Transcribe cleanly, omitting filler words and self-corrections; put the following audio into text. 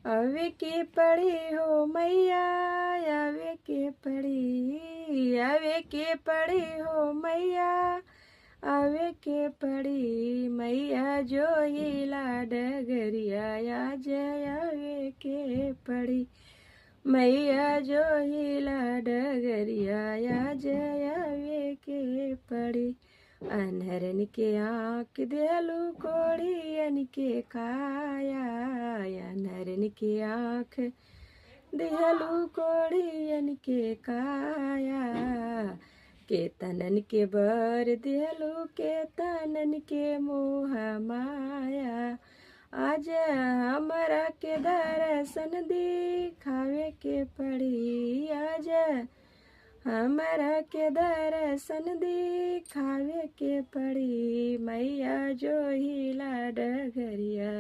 आवे के पड़ी हो मैया, आवे के पड़ी, आवे के पड़ी हो मैया, आवे के पड़ी मैया जो हिला डगरिया आज आवे के पड़ी मैया जो हिला डगरिया आज आवे के पड़ी। अनहरन के आँख देलू कोड़ियन के काया, अनहरन के आँख देलू कोड़ियन के काया, के तनन के बर देलू के तनन के मोह माया। आज हमरा के दर्शन दिखावे के पड़ी, आज हमरा के दर्शन दिखावे के पड़ी मैया जो हिला डगरिया।